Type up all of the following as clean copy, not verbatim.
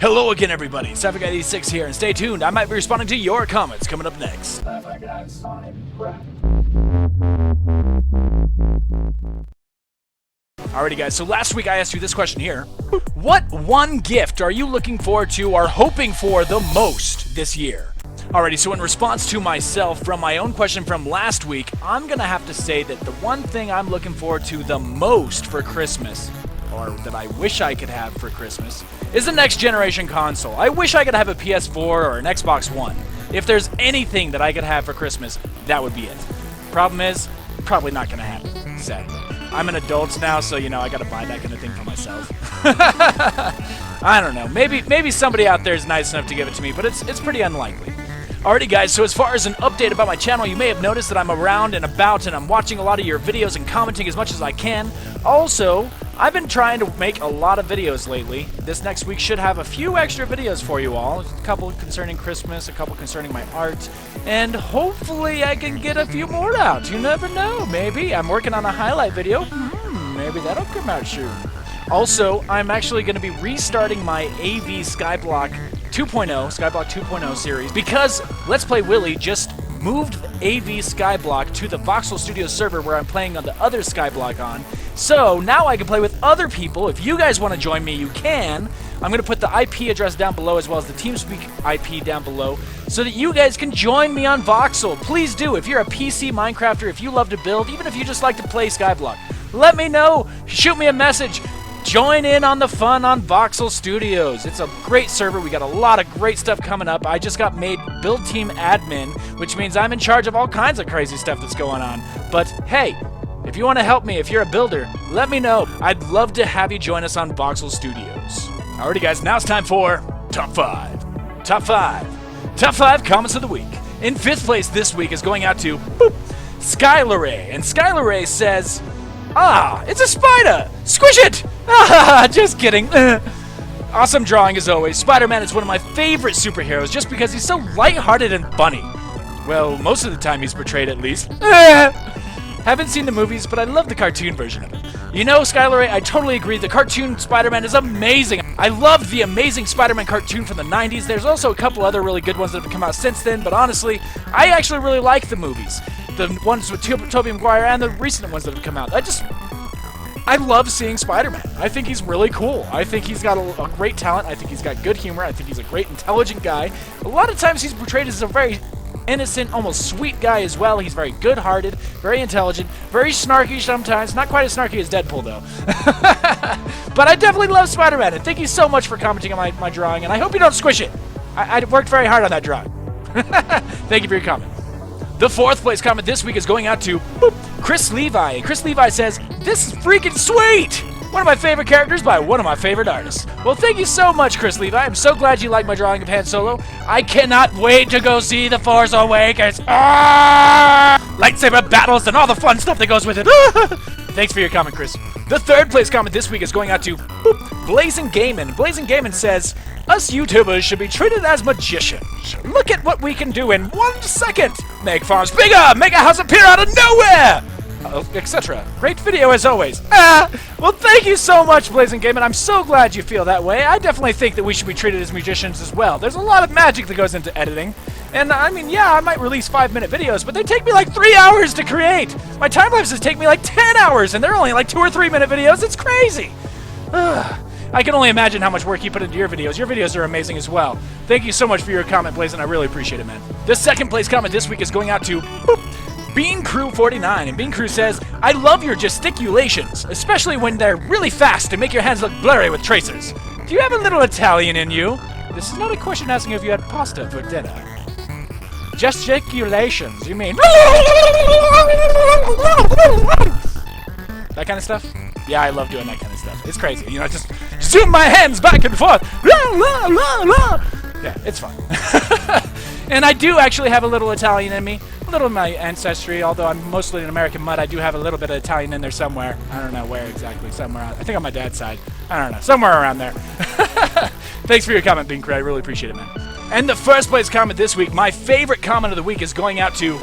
Hello again, everybody. Scifi here, and stay tuned. I might be responding to your comments coming up next. Alrighty, guys, so last week I asked you this question here. What one gift are you looking forward to or hoping for the most this year? Alrighty, so in response to myself from my own question from last week, I'm going to have to say that the one thing I'm looking forward to the most for Christmas, or that I wish I could have for Christmas, is the next generation console. I wish I could have a PS4 or an Xbox One. If there's anything that I could have for Christmas, that would be it. Problem is, probably not going to happen, sadly. I'm an adult now, so, you know, I gotta buy that kind of thing for myself. I don't know. Maybe somebody out there is nice enough to give it to me, but it's pretty unlikely. Alrighty, guys, so as far as an update about my channel, you may have noticed that I'm around and about, and I'm watching a lot of your videos and commenting as much as I can. Also, I've been trying to make a lot of videos lately. This next week should have a few extra videos for you all. A couple concerning Christmas, a couple concerning my art, and hopefully I can get a few more out. You never know, maybe. I'm working on a highlight video. Maybe that'll come out soon. Also, I'm actually going to be restarting my AV Skyblock 2.0 series because Let's Play Willy just moved AV Skyblock to the Voxel-Studios Server where I'm playing on the other Skyblock on. So now I can play with other people. If you guys want to join me, you can. I'm going to put the IP address down below as well as the TeamSpeak IP down below so that you guys can join me on Voxel. Please do. If you're a PC Minecrafter, if you love to build, even if you just like to play Skyblock, let me know. Shoot me a message. Join in on the fun on Voxel Studios. It's a great server. We got a lot of great stuff coming up. I just got made Build Team Admin, which means I'm in charge of all kinds of crazy stuff that's going on. But hey, if you want to help me, if you're a builder, let me know. I'd love to have you join us on Voxel Studios. Alrighty, guys, now it's time for Top 5. Top 5. Top 5 comments of the week. In 5th place this week is going out to Skylaray. And Skylaray says, "Ah, it's a spider! Squish it!" Ah, just kidding. Awesome drawing as always. Spider-Man is one of my favorite superheroes just because he's so lighthearted and funny. Well, most of the time he's portrayed at least. Haven't seen the movies, but I love the cartoon version of it. You know, Skylaray, I totally agree. The cartoon Spider-Man is amazing. I loved the Amazing Spider-Man cartoon from the 90s. There's also a couple other really good ones that have come out since then, but honestly, I actually really like the movies. The ones with Tobey Maguire and the recent ones that have come out. I love seeing Spider-Man. I think he's really cool. I think he's got a great talent. I think he's got good humor. I think he's a great, intelligent guy. A lot of times he's portrayed as a very innocent, almost sweet guy as well. He's very good-hearted, very intelligent, very snarky sometimes. Not quite as snarky as Deadpool, though. But I definitely love Spider-Man, and thank you so much for commenting on my drawing, and I hope you don't squish it. I worked very hard on that drawing. Thank you for your comment. The 4th place comment this week is going out to Chris Levi. Chris Levi says, "This is freaking sweet! One of my favorite characters by one of my favorite artists." Well, thank you so much, Chris Levi. I'm so glad you like my drawing of Han Solo. I cannot wait to go see The Force Awakens. Lightsaber battles and all the fun stuff that goes with it. Thanks for your comment, Chris. The 3rd place comment this week is going out to Blazing Gaiman. Blazing Gaiman says, "Us YouTubers should be treated as magicians. Look at what we can do in 1 second. Make farms bigger, make a house appear out of nowhere, etc. Great video as always." Well, thank you so much, Blazing Gaiman. I'm so glad you feel that way. I definitely think that we should be treated as magicians as well. There's a lot of magic that goes into editing. And I mean, yeah, I might release 5-minute videos, but they take me like 3 hours to create. My time lapses take me like 10 hours, and they're only like 2 or 3-minute videos. It's crazy. I can only imagine how much work you put into your videos. Your videos are amazing as well. Thank you so much for your comment, Blazing. I really appreciate it, man. The 2nd place comment this week is going out to Bean Crew 49, and Bean Crew says, "I love your gesticulations, especially when they're really fast and make your hands look blurry with tracers. Do you have a little Italian in you?" This is not a question asking if you had pasta for dinner. Gesticulations, you mean that kind of stuff? Yeah, I love doing that kind of stuff. It's crazy, you know, just zoom my hands back and forth. Yeah, it's fun. And I do actually have a little Italian in me, a little of my ancestry, although I'm mostly an American mutt. I do have a little bit of Italian in there somewhere. I don't know where exactly, somewhere. I think on my dad's side. I don't know, somewhere around there. Thanks for your comment, Bean Crew. I really appreciate it, man. And the 1st place comment this week, my favorite comment of the week, is going out to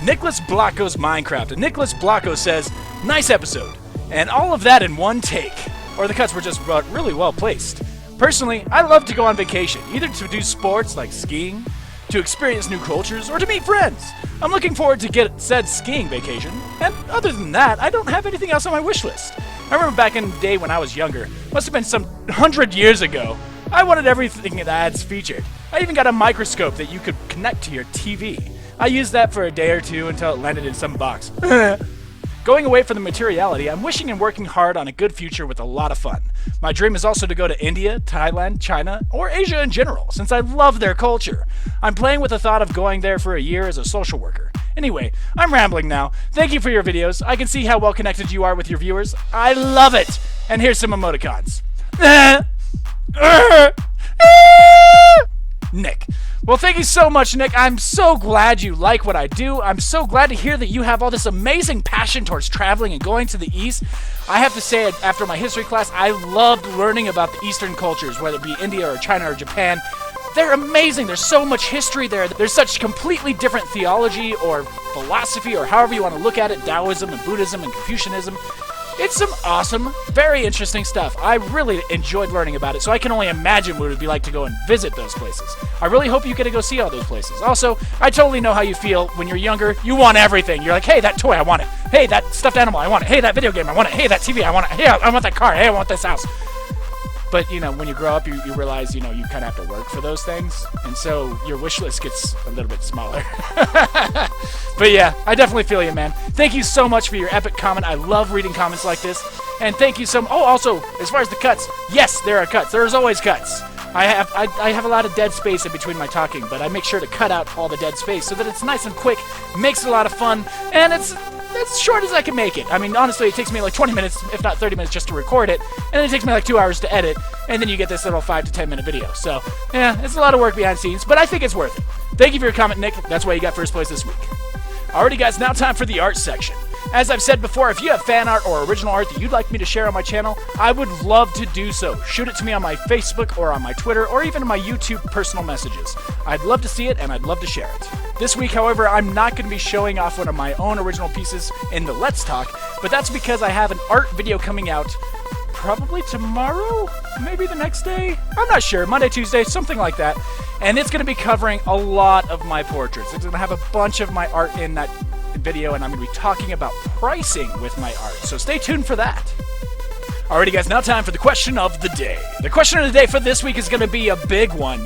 Nicholas Blocko's Minecraft. And Nicholas Blocko says, "Nice episode. And all of that in one take." Or the cuts were just really well placed. Personally, I love to go on vacation, either to do sports like skiing, to experience new cultures, or to meet friends. I'm looking forward to get said skiing vacation, and other than that, I don't have anything else on my wish list. I remember back in the day when I was younger, must have been some 100 years ago, I wanted everything that ads featured. I even got a microscope that you could connect to your TV. I used that for a day or two until it landed in some box. Going away from the materiality, I'm wishing and working hard on a good future with a lot of fun. My dream is also to go to India, Thailand, China, or Asia in general, since I love their culture. I'm playing with the thought of going there for a year as a social worker. Anyway, I'm rambling now. Thank you for your videos. I can see how well connected you are with your viewers. I love it! And here's some emoticons. Nick. Well, thank you so much, Nick. I'm so glad you like what I do. I'm so glad to hear that you have all this amazing passion towards traveling and going to the East. I have to say, after my history class, I loved learning about the Eastern cultures, whether it be India or China or Japan. They're amazing. There's so much history there. There's such completely different theology or philosophy, or however you want to look at it, Taoism and Buddhism and Confucianism. It's some awesome, very interesting stuff. I really enjoyed learning about it, so I can only imagine what it would be like to go and visit those places. I really hope you get to go see all those places. Also, I totally know how you feel when you're younger. You want everything. You're like, hey, that toy, I want it. Hey, that stuffed animal, I want it. Hey, that video game, I want it. Hey, that TV, I want it. Hey, I want that car. Hey, I want this house. But, you know, when you grow up, you realize, you know, you kind of have to work for those things. And so your wish list gets a little bit smaller. But yeah, I definitely feel you, man. Thank you so much for your epic comment. I love reading comments like this. And thank you so much. Oh, also, as far as the cuts, yes, there are cuts. There's always cuts. I have a lot of dead space in between my talking, but I make sure to cut out all the dead space so that it's nice and quick, makes it a lot of fun, and it's as short as I can make it. I mean, honestly, it takes me like 20 minutes, if not 30 minutes, just to record it, and then it takes me like 2 hours to edit, and then you get this little 5 to 10 minute video. So, yeah, it's a lot of work behind the scenes, but I think it's worth it. Thank you for your comment, Nick. That's why you got first place this week. Alrighty, guys, now time for the art section. As I've said before, if you have fan art or original art that you'd like me to share on my channel, I would love to do so. Shoot it to me on my Facebook or on my Twitter or even on my YouTube personal messages. I'd love to see it and I'd love to share it. This week, however, I'm not going to be showing off one of my own original pieces in the Let's Talk, but that's because I have an art video coming out probably tomorrow, maybe the next day. I'm not sure, Monday, Tuesday, something like that. And it's going to be covering a lot of my portraits. It's going to have a bunch of my art in that video, and I'm going to be talking about pricing with my art, so stay tuned for that. Alrighty, guys, now time for the question of the day. The question of the day for this week is going to be a big one.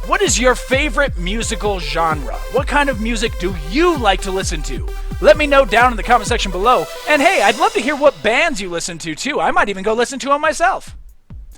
What is your favorite musical genre? What kind of music do you like to listen to? Let me know down in the comment section below, and hey, I'd love to hear what bands you listen to too. I might even go listen to them myself.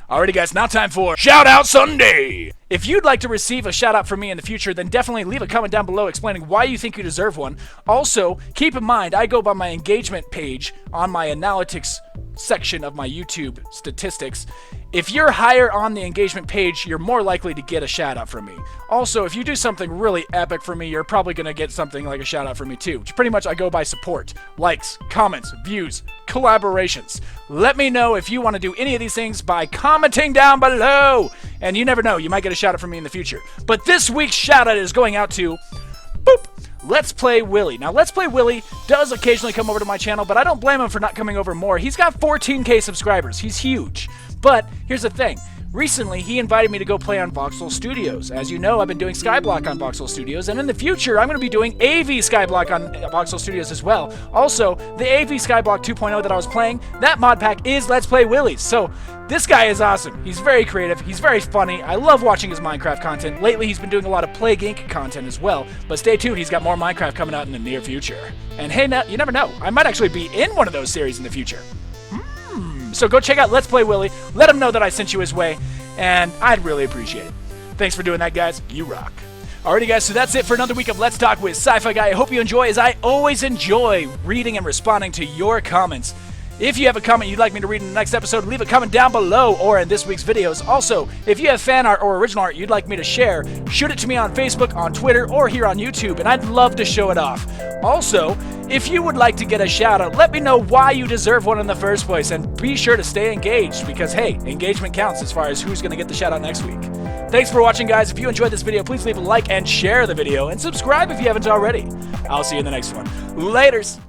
Alrighty, guys, now time for Shout Out Sunday! If you'd like to receive a shout out from me in the future, then definitely leave a comment down below explaining why you think you deserve one. Also, keep in mind, I go by my engagement page on my analytics section of my YouTube statistics. If you're higher on the engagement page, you're more likely to get a shout out from me. Also, if you do something really epic for me, you're probably going to get something like a shout out from me too. Pretty much I go by support, likes, comments, views, collaborations. Let me know if you want to do any of these things by commenting down below. And you never know, you might get a shout out from me in the future. But this week's shout out is going out to boop, Let's Play Willy. Now, Let's Play Willy does occasionally come over to my channel, but I don't blame him for not coming over more. He's got 14K subscribers. He's huge. But here's the thing. Recently, he invited me to go play on Voxel-Studios. As you know, I've been doing Skyblock on Voxel-Studios, and in the future, I'm going to be doing AV Skyblock on Voxel-Studios as well. Also, the AV Skyblock 2.0 that I was playing, that mod pack is Let's Play Willy. So, this guy is awesome. He's very creative. He's very funny. I love watching his Minecraft content. Lately, he's been doing a lot of Plague Inc. content as well. But stay tuned, he's got more Minecraft coming out in the near future. And hey, you never know. I might actually be in one of those series in the future. So go check out Let's Play Willy. Let him know that I sent you his way, and I'd really appreciate it. Thanks for doing that, guys. You rock. Alrighty, guys, so that's it for another week of Let's Talk with Sci-Fi Guy. I hope you enjoy, as I always enjoy reading and responding to your comments. If you have a comment you'd like me to read in the next episode, leave a comment down below or in this week's videos. Also, if you have fan art or original art you'd like me to share, shoot it to me on Facebook, on Twitter, or here on YouTube, and I'd love to show it off. Also, if you would like to get a shout out, let me know why you deserve one in the first place, and be sure to stay engaged, because hey, engagement counts as far as who's going to get the shout out next week. Thanks for watching, guys. If you enjoyed this video, please leave a like and share the video, and subscribe if you haven't already. I'll see you in the next one. Laters!